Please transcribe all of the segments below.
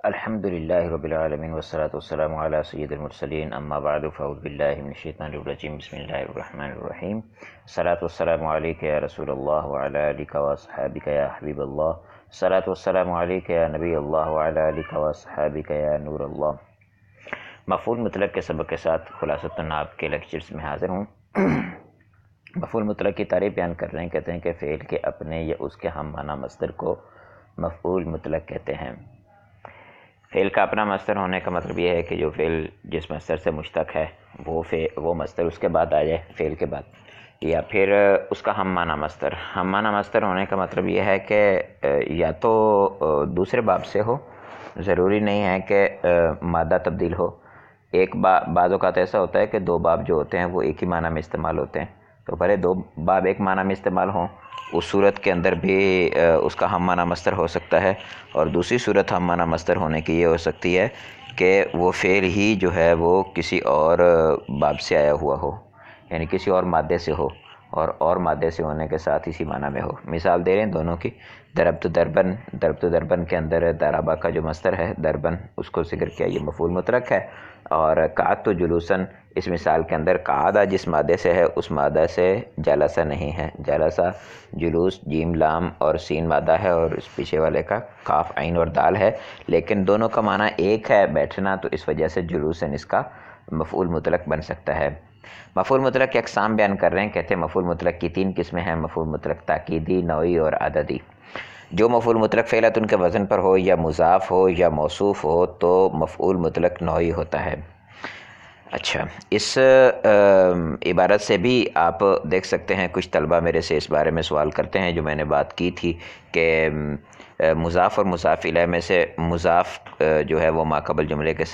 الحمد للہ رب العالمین والصلاة والسلام علی سید المرسلین اما بعد فاعوذ باللہ من الشیطان الرجیم بسم اللہ الرحمن الرحیم الصلاة والسلام علیک یا رسول اللہ وعلی آلک واصحابک یا حبیب اللہ الصلاة والسلام علیک یا نبی اللہ وعلی آلک واصحابک یا نور اللہ۔ مفعول مطلق کے سبق کے ساتھ خلاصۃ الناب کے لیکچرز میں حاضر ہوں۔ مفعول مطلق کی تعریف بیان کر رہے ہیں، کہتے ہیں کہ فعل کے اپنے یا اس کے ہم معنی مصدر کو مفعول مطلق کہتے ہیں۔ فعل کا اپنا مصدر ہونے کا مطلب یہ ہے کہ جو فعل جس مصدر سے مشتق ہے وہ مصدر اس کے بعد آ جائے فعل کے بعد، یا پھر اس کا ہم معنی مصدر۔ ہم معنی مصدر ہونے کا مطلب یہ ہے کہ یا تو دوسرے باب سے ہو، ضروری نہیں ہے کہ مادہ تبدیل ہو۔ ایک بعض اوقات ایسا ہوتا ہے کہ دو باب جو ہوتے ہیں وہ ایک ہی معنی میں استعمال ہوتے ہیں، تو پہلے دو باب ایک معنی میں استعمال ہوں، اس صورت کے اندر بھی اس کا ہم معنی مصدر ہو سکتا ہے، اور دوسری صورت ہم معنی مصدر ہونے کی یہ ہو سکتی ہے کہ وہ فعل ہی جو ہے وہ کسی اور باب سے آیا ہوا ہو، یعنی کسی اور مادے سے ہو، اور مادے سے ہونے کے ساتھ اسی معنی میں ہو۔ مثال دے رہے ہیں دونوں کی، ضربت دربن کے اندر ضربہ کا جو مصدر ہے دربن، اس کو ذکر کیا، یہ مفعول مطلق ہے، اور قعدت جلوسن اس مثال کے اندر قعدہ جس مادے سے ہے اس مادہ سے جلسہ نہیں ہے۔ جلسہ جلوس جیم لام اور سین مادہ ہے، اور اس پیچھے والے کا کاف عین اور دال ہے، لیکن دونوں کا معنی ایک ہے بیٹھنا، تو اس وجہ سے جلوسن اس کا مفعول مطلق بن سکتا ہے۔ مفعول مطلق کے اقسام بیان کر رہے ہیں، کہتے ہیں مفعول مطلق کی تین قسمیں ہیں، مفعول مطلق تاکیدی، نوعی اور عددی۔ جو مفعول مطلق فعلۃ ان کے وزن پر ہو، یا مضاف ہو یا موصوف ہو، تو مفعول مطلق نوعی ہوتا ہے۔ اچھا، اس عبارت سے بھی آپ دیکھ سکتے ہیں، کچھ طلبہ میرے سے اس بارے میں سوال کرتے ہیں، جو میں نے بات کی تھی کہ مضاف اور مضاف الیہ میں سے مضاف جو ہے وہ ماقبل جملے کے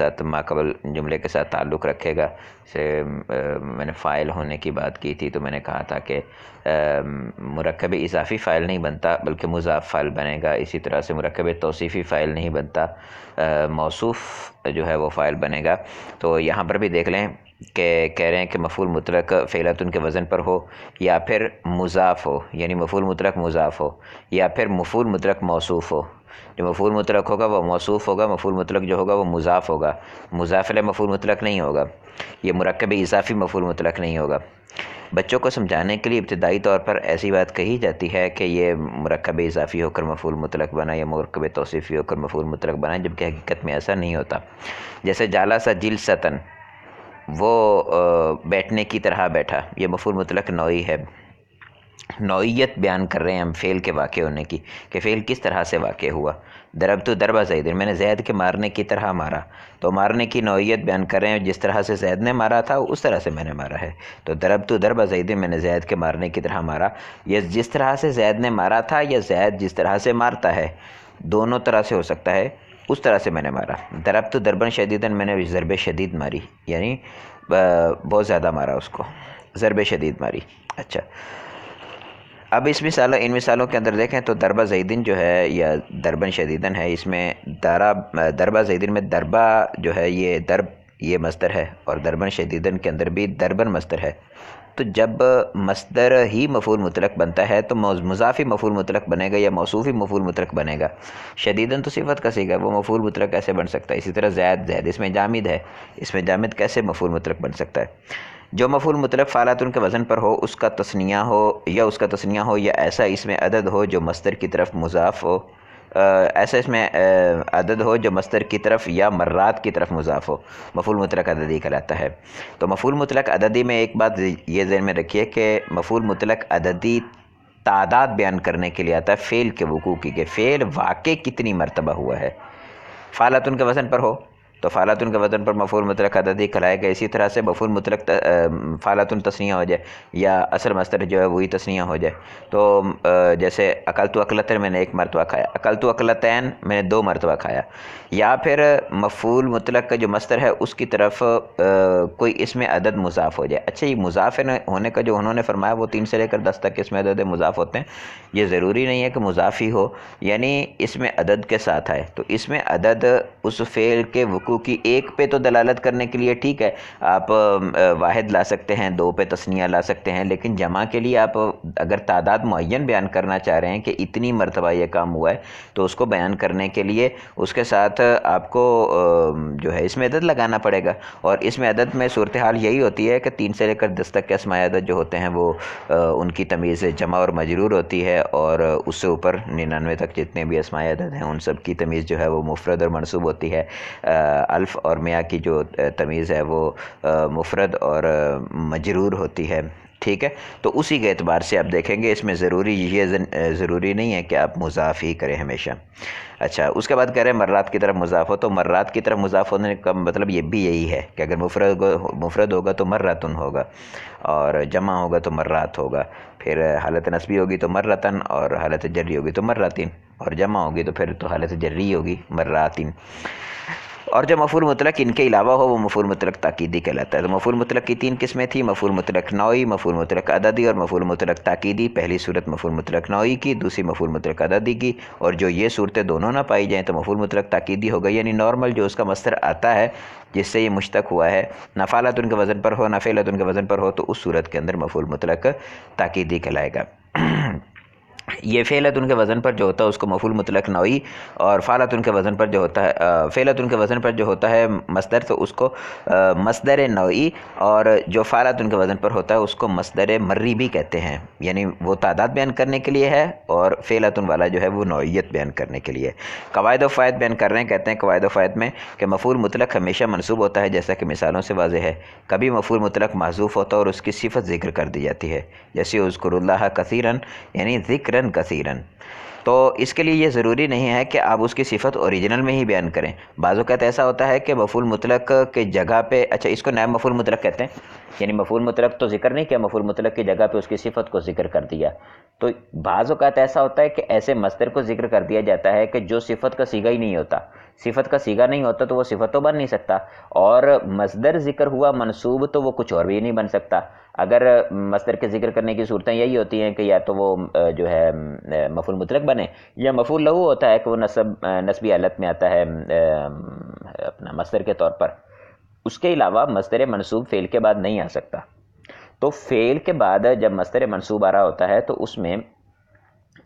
ساتھ تعلق رکھے گا۔ میں نے فاعل ہونے کی بات کی تھی، تو میں نے کہا تھا کہ مرکب اضافی فاعل نہیں بنتا بلکہ مضاف فاعل بنے گا۔ اسی طرح سے مرکب توصیفی فاعل نہیں بنتا، موصوف جو ہے وہ فاعل بنے گا۔ تو یہاں پر بھی دیکھ لیں کہ کہہ رہے ہیں کہ مفعول مطلق فعلۃ ان کے وزن پر ہو، یا پھر مضاف ہو، یعنی مفعول مطلق مضاف ہو، یا پھر مفعول مطلق موصوف ہو۔ جو مفعول مطلق ہوگا وہ موصوف ہوگا، مفعول مطلق جو ہوگا وہ مضاف ہوگا، مضاف الیہ مفعول مطلق نہیں ہوگا، یہ مرکب اضافی مفعول مطلق نہیں ہوگا۔ بچوں کو سمجھانے کے لیے ابتدائی طور پر ایسی بات کہی جاتی ہے کہ یہ مرکب اضافی ہو کر مفعول مطلق بنا، یا مرکب توصیفی ہو کر مفعول مطلق بنا، جبکہ حقیقت میں ایسا نہیں ہوتا۔ جیسے جالسہ جلستن، وہ بیٹھنے کی طرح بیٹھا، یہ مفعول مطلق نوعی ہے۔ نوعیت بیان کر رہے ہیں ہم فعل کے واقع ہونے کی، کہ فعل کس طرح سے واقع ہوا۔ ضربت ضرب زید، میں نے زید کے مارنے کی طرح مارا، تو مارنے کی نوعیت بیان کر رہے ہیں، جس طرح سے زید نے مارا تھا اس طرح سے میں نے مارا ہے۔ تو ضربت ضرب زید، میں نے زید کے مارنے کی طرح مارا، یہ جس طرح سے زید نے مارا تھا، یا زید جس طرح سے مارتا ہے، دونوں طرح سے ہو سکتا ہے، اس طرح سے میں نے مارا۔ ضربت ضربا شدیداً، میں نے ضرب شدید ماری، یعنی بہت زیادہ مارا اس کو، ضرب شدید ماری۔ اچھا، اب ان مثالوں کے اندر دیکھیں تو ضربہ زیدن جو ہے یا ضربن شدیدن ہے، اس میں ضربہ زیدن میں ضربہ جو ہے یہ ضرب یہ مصدر ہے، اور ضربن شدیدن کے اندر بھی ضربن مصدر ہے۔ تو جب مصدر ہی مفعول مطلق بنتا ہے تو مضافی مفعول مطلق بنے گا یا موصوفی مفعول مطلق بنے گا۔ شدیدن تو صفت کا صیغہ ہے، وہ مفعول مطلق کیسے بن سکتا ہے؟ اسی طرح زید اس میں جامد ہے، اس میں جامد کیسے مفعول مطلق بن سکتا ہے؟ جو مفعول مطلق فعلات ان کے وزن پر ہو، اس کا تثنیہ ہو یا ایسا اس میں عدد ہو جو مصدر کی طرف مضاف ہو، ایسا اس میں عدد ہو جو مصدر کی طرف یا مرات کی طرف مضاف ہو، مفعول مطلق عددی کہلاتا ہے۔ تو مفعول مطلق عددی میں ایک بات یہ ذہن میں رکھیے کہ مفعول مطلق عددی تعداد بیان کرنے کے لیے آتا ہے فعل کے وقوع کی، کہ فعل واقع کتنی مرتبہ ہوا ہے۔ فعلات ان کے وزن پر ہو تو فعلات ان کے وزن پر مفعول مطلق عددی کہلائے گا۔ اسی طرح سے مفعول مطلق فعلات تثنیہ ہو جائے، یا اصل مصدر جو ہے وہی تثنیہ ہو جائے، تو جیسے اکلت اکلتن، میں نے ایک مرتبہ کھایا، اکلت اکلتین میں نے 2 مرتبہ کھایا۔ یا پھر مفعول مطلق کا جو مصدر ہے اس کی طرف کوئی اس میں عدد مضاف ہو جائے۔ اچھا، یہ مضاف ہونے کا جو انہوں نے فرمایا وہ 3 سے لے کر 10 تک اس میں عدد مضاف ہوتے ہیں، یہ ضروری نہیں ہے کہ مضاف ہی ہو، یعنی اس میں عدد کے ساتھ آئے، تو اس میں عدد اس فعل کے وقوع کی ایک پہ تو دلالت کرنے کے لیے ٹھیک ہے آپ واحد لا سکتے ہیں، دو پہ تثنیہ لا سکتے ہیں، لیکن جمع کے لیے آپ اگر تعداد معین بیان کرنا چاہ رہے ہیں کہ اتنی مرتبہ یہ کام ہوا ہے تو اس کو بیان کرنے کے لیے اس کے ساتھ آپ کو جو ہے اس میں عدد لگانا پڑے گا، اور اس میں عدد میں صورتحال یہی ہوتی ہے کہ 3 سے لے کر 10 تک کے اسماء عدد جو ہوتے ہیں وہ ان کی تمیز جمع اور مجرور ہوتی ہے، اور اس سے اوپر 99 تک جتنے بھی اسماء عدد ہیں ان سب کی تمیز جو ہے وہ مفرد اور منصوب ہوتی ہے۔ الف اور میا کی جو تمیز ہے وہ مفرد اور مجرور ہوتی ہے، ٹھیک ہے۔ تو اسی کے اعتبار سے آپ دیکھیں گے اس میں ضروری نہیں ہے کہ آپ مضاف ہی کریں ہمیشہ۔ اچھا، اس کے بعد کہہ رہے ہیں مرات کی طرف مضاف ہو، تو مرات کی طرف مضاف ہونے کا مطلب یہ بھی یہی ہے کہ اگر مفرد ہوگا تو مرتن ہوگا، اور جمع ہوگا تو مرات ہوگا، پھر حالت نصبی ہوگی تو مرتن، اور حالت جری ہوگی تو مرتن، اور جمع ہوگی تو پھر تو حالت جری ہوگی مراتن۔ اور جو مفعول مطلق ان کے علاوہ ہو وہ مفعول مطلق تاکیدی کہلاتا ہے۔ تو مفعول مطلق کی 3 قسمیں تھیں، مفعول مطلق نوعی، مفعول مطلق عددی اور مفعول مطلق تاکیدی۔ پہلی صورت مفعول مطلق نوعی کی، دوسری مفعول مطلق عددی کی، اور جو یہ صورتیں دونوں نہ پائی جائیں تو مفعول مطلق تاکیدی ہوگا، یعنی نارمل جو اس کا مصدر آتا ہے جس سے یہ مشتق ہوا ہے، نہ فعلۃ کے وزن پر ہو نہ فعلۃ کے وزن پر ہو، تو اس صورت کے اندر مفعول مطلق تاکیدی کہلائے گا۔ یہ فعلۃ کے وزن پر جو ہوتا ہے اس کو مفعول مطلق نوعی، اور فعلۃ کے وزن پر جو ہوتا ہے فعلۃ کے وزن پر جو ہوتا ہے مصدر تو اس کو مصدر نوعی، اور جو فعلۃ کے وزن پر ہوتا ہے اس کو مصدر مری بھی کہتے ہیں، یعنی وہ تعداد بیان کرنے کے لیے ہے، اور فعلۃ والا جو ہے وہ نوعیت بیان کرنے کے لیے۔ قواعد و فوائد بیان کر رہے ہیں، کہتے ہیں قواعد و فوائد میں کہ مفعول مطلق ہمیشہ منصوب ہوتا ہے، جیسا کہ مثالوں سے واضح ہے۔ کبھی مفعول مطلق محذوف ہوتا ہے اور اس کی صفت ذکر کر دی جاتی ہے، جیسے اذکر اللہ کثیرا، یعنی ذکرًا کثیرًا۔ تو اس کے لیے یہ ضروری نہیں ہے کہ آپ اس کی صفت اوریجنل میں ہی بیان کریں۔ بعض اوقات ایسا ہوتا ہے کہ مفعول مطلق کے جگہ پہ، اچھا اس کو نائب مفعول مطلق کہتے ہیں، یعنی مفعول مطلق تو ذکر نہیں کیا، مفعول مطلق کی جگہ پہ اس کی صفت کو ذکر کر دیا۔ تو بعض اوقات ایسا ہوتا ہے کہ ایسے مصدر کو ذکر کر دیا جاتا ہے کہ جو صفت کا صیغہ ہی نہیں ہوتا، صفت کا صیغہ نہیں ہوتا تو وہ صفت تو بن نہیں سکتا، اور مصدر ذکر ہوا منصوب تو وہ کچھ اور بھی نہیں بن سکتا۔ اگر مصدر کے ذکر کرنے کی صورتیں یہی ہوتی ہیں کہ یا تو وہ جو ہے مفعول مطلق بنے، یا مفعول لہو ہوتا ہے کہ وہ نسبی حالت میں آتا ہے اپنا مصدر کے طور پر، اس کے علاوہ مصدر منصوب فعل کے بعد نہیں آ سکتا۔ تو فعل کے بعد جب مصدر منصوب آ رہا ہوتا ہے تو اس میں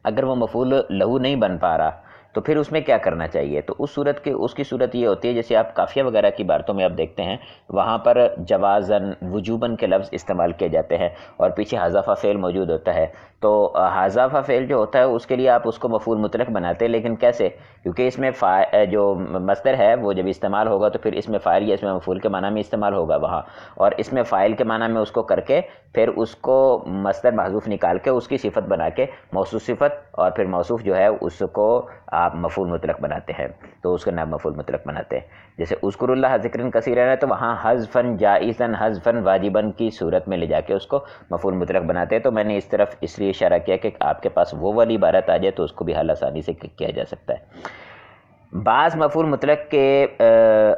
اگر وہ مفعول لہو نہیں بن پا رہا تو پھر اس میں کیا کرنا چاہیے؟ تو اس کی صورت یہ ہوتی ہے، جیسے آپ قافیہ وغیرہ کی عبارتوں میں آپ دیکھتے ہیں وہاں پر جوازاً وجوباً کے لفظ استعمال کیے جاتے ہیں، اور پیچھے حذف فعل موجود ہوتا ہے۔ تو حذف فعل جو ہوتا ہے اس کے لیے آپ اس کو مفعول مطلق بناتے ہیں، لیکن کیسے؟ کیونکہ اس میں جو مصدر ہے وہ جب استعمال ہوگا تو پھر اس میں فاعل یا اس میں مفعول کے معنی میں استعمال ہوگا وہاں، اور اس میں فاعل کے معنی میں اس کو کر کے پھر اس کو مصدر محذوف نکال کے اس کی صفت بنا کے موصوف صفت، اور پھر موصوف جو ہے اس کو آپ مفعول مطلق بناتے ہیں، تو اس کا نام مفعول مطلق بناتے ہیں۔ جیسے اذکر اللہ ذکرًا کثیرًا ہے تو وہاں حذفاً جائزاً حذفاً واجباً کی صورت میں لے جا کے اس کو مفعول مطلق بناتے ہیں۔ تو میں نے اس طرف اس لیے اشارہ کیا کہ آپ کے پاس وہ والی عبارت آ جائے تو اس کو بھی حل آسانی سے کیا جا سکتا ہے۔ بعض مفعول مطلق کے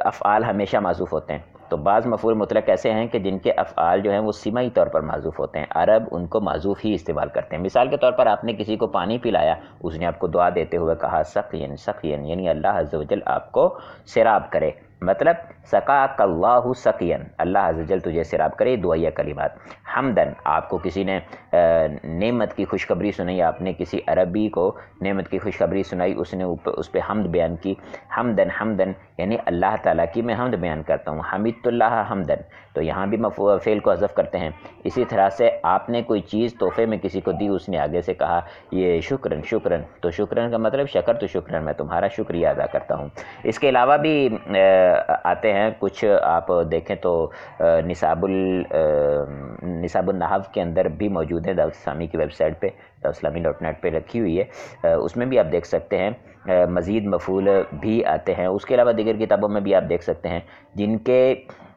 افعال ہمیشہ معذوف ہوتے ہیں، تو بعض مفعول مطلق ایسے ہیں کہ جن کے افعال جو ہیں وہ سماعی طور پر معذوف ہوتے ہیں، عرب ان کو معذوف ہی استعمال کرتے ہیں۔ مثال کے طور پر آپ نے کسی کو پانی پلایا، اس نے آپ کو دعا دیتے ہوئے کہا سقین سقین، یعنی اللہ عز و جل آپ کو سیراب کرے، مطلب سقاک اللہ سقین، اللہ عز و جل تجھے سیراب کرے، دعائیہ کلمات۔ حمدن، آپ کو کسی نے نعمت کی خوشخبری سنائی، آپ نے کسی عربی کو نعمت کی خوشخبری سنائی، اس نے اس پہ حمد بیان کی، حمدن حمدن یعنی اللہ تعالیٰ کی میں حمد بیان کرتا ہوں، حمدت اللہ حمدن، تو یہاں بھی فعل کو حذف کرتے ہیں۔ اسی طرح سے آپ نے کوئی چیز تحفے میں کسی کو دی، اس نے آگے سے کہا یہ شکرن شکرن، تو شکرن کا مطلب شکر تو شکرن، میں تمہارا شکریہ ادا کرتا ہوں۔ اس کے علاوہ بھی آتے ہیں کچھ، آپ دیکھیں تو نصاب النحو کے اندر بھی موجود ہے، دعوت اسلامی کی ویب سائٹ پہ dawatIslami.net پہ رکھی ہوئی ہے، اس میں بھی آپ دیکھ سکتے ہیں مزید مفعول بھی آتے ہیں۔ اس کے علاوہ دیگر کتابوں میں بھی آپ دیکھ سکتے ہیں جن کے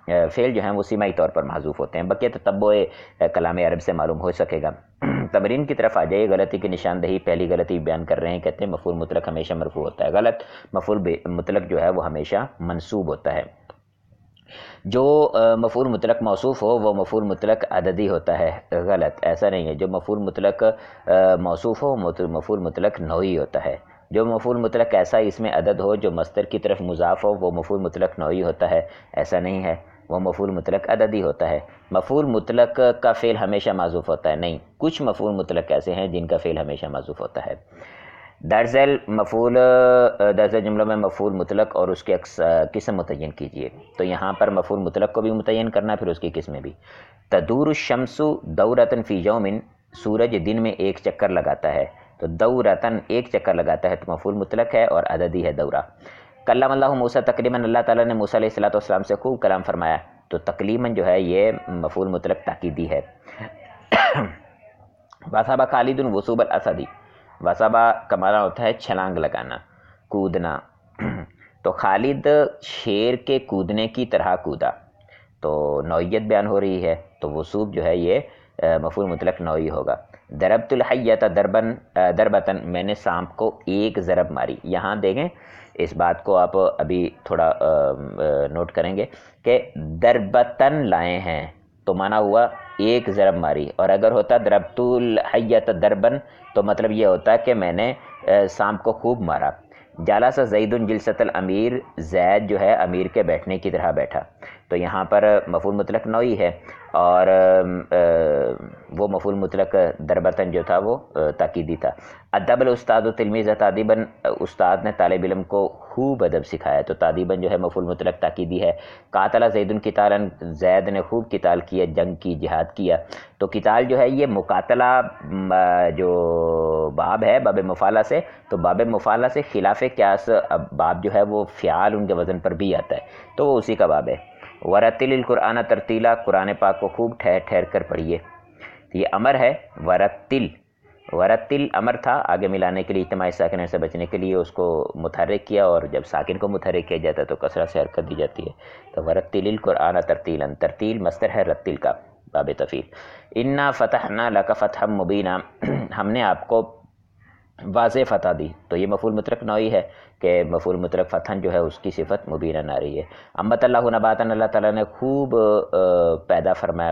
فعل جو ہیں وہ سماعی طور پر محذوف ہوتے ہیں، بقیہ تتبع کلام عرب سے معلوم ہو سکے گا۔ تمرین کی طرف آ جائیے، غلطی کی نشاندہی، پہلی غلطی بیان کر رہے ہیں، کہتے ہیں مفعول مطلق ہمیشہ مرفوع ہوتا ہے، غلط، مفعول مطلق جو ہے وہ ہمیشہ منصوب ہوتا ہے۔ جو مفعول مطلق موصوف ہو وہ مفعول مطلق عددی ہوتا ہے، غلط، ایسا نہیں ہے۔ جو مفعول مطلق موصوف ہو مفعول مطلق نوعی ہوتا ہے، جو مفعول مطلق ایسا اس میں عدد ہو جو مصدر کی طرف مضاف ہو وہ مفعول مطلق نوعی ہوتا ہے، ایسا نہیں ہے، وہ مفعول مطلق عددی ہوتا ہے۔ مفعول مطلق کا فعل ہمیشہ معذوف ہوتا ہے، نہیں، کچھ مفعول مطلق ایسے ہیں جن کا فعل ہمیشہ معذوف ہوتا ہے۔ درج جملوں میں مفعول مطلق اور اس کے قسم متعین کیجیے۔ تو یہاں پر مفعول مطلق کو بھی متعین کرنا، پھر اس کی قسمیں بھی۔ تدور الشمس دورۃ فی یوم، سورج دن میں ایک چکر لگاتا ہے، تو دورتن ایک چکر لگاتا ہے تو مفعول مطلق ہے اور عددی ہے دورہ۔ کلم اللہ موسیٰ تکلیما، اللہ تعالیٰ نے موسیٰ علیہ السلام سے خوب کلام فرمایا، تو تکلیما جو ہے یہ مفعول مطلق تاکیدی ہے۔ وثب خالد وثوب الاسد، وثبا کا معنی ہوتا ہے چھلانگ لگانا، کودنا، تو خالد شیر کے کودنے کی طرح کودا، تو نوعیت بیان ہو رہی ہے، تو وثوب جو ہے یہ مفعول مطلق نوعی ہوگا۔ ضربت الحیۃ ضربتن، میں نے سانپ کو ایک ضرب ماری۔ یہاں دیکھیں اس بات کو آپ ابھی تھوڑا نوٹ کریں گے کہ ضربتن لائے ہیں تو معنی ہوا ایک ضرب ماری، اور اگر ہوتا ضربت الحیۃ ضربن تو مطلب یہ ہوتا ہے کہ میں نے سانپ کو خوب مارا۔ جالس زید جلسۃ الامیر، زید جو ہے امیر کے بیٹھنے کی طرح بیٹھا، تو یہاں پر مفعول مطلق نوعی ہے، اور وہ مفعول مطلق ضربتن جو تھا وہ تاکیدی تھا۔ ادب الاستاد تلمیذ تادیبا، استاد نے طالب علم کو خوب ادب سکھایا، تو تادیباً جو ہے مفعول مطلق تاکیدی ہے۔ قاتل زید قتالا، زید نے خوب قتال کیا، جنگ کی، جہاد کیا، تو قتال جو ہے یہ مقاتلہ جو باب ہے باب مفعلہ سے، تو باب مفعلہ سے خلاف قیاس باب جو ہے وہ فعال ان کے وزن پر بھی آتا ہے، تو وہ اسی کا باب ہے۔ ورتل القرآن ترتیلا، قرآن پاک کو خوب ٹھہر ٹھہر کر پڑھیے، یہ امر ہے۔ ورتل، ورتل امر تھا، آگے ملانے کے لیے اجتماعی ساکنہ سے بچنے کے لیے اس کو متحرک کیا، اور جب ساکن کو متحرک کیا جاتا ہے تو کسرہ سے حرکت دی جاتی ہے، تو ورتل القرآن ترتیلا، ترتیل مصدر ہے رتل کا، باب تفعیل۔ انا فتحنا لک فتحا مبینا، ہم نے آپ کو واضح فتح دی، تو یہ مفعول مطلق نوعی ہے کہ مفعول مطلق فتحن جو ہے اس کی صفت مبینہ آ رہی ہے۔ امبت اللہ نباتن، اللہ تعالیٰ نے خوب پیدا فرمایا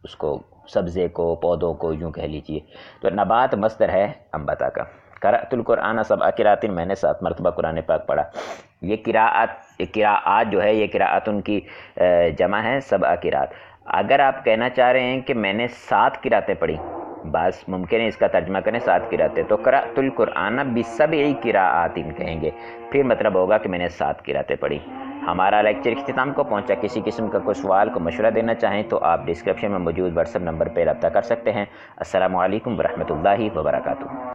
اس کو، سبزے کو، پودوں کو، یوں کہہ لیجیے، تو نبات مصدر ہے انبتا کا۔ قرأت القرآن سبع قراءۃ، میں نے 7 مرتبہ قرآن پاک پڑھا۔ یہ قراءات جو ہے یہ قراءت ان کی جمع ہے، 7 قراءت۔ اگر آپ کہنا چاہ رہے ہیں کہ میں نے 7 قراءتیں پڑھی، بعض ممکن ہے اس کا ترجمہ کریں 7 قراءتیں، تو قرأت القرآن بسبع قراءات کہیں گے، پھر مطلب ہوگا کہ میں نے 7 قراءتیں پڑھی۔ ہمارا لیکچر اختتام کو پہنچا، کسی قسم کا کوئی سوال کو مشورہ دینا چاہیں تو آپ ڈسکرپشن میں موجود واٹس ایپ نمبر پہ رابطہ کر سکتے ہیں۔ السلام علیکم ورحمۃ اللہ وبرکاتہ۔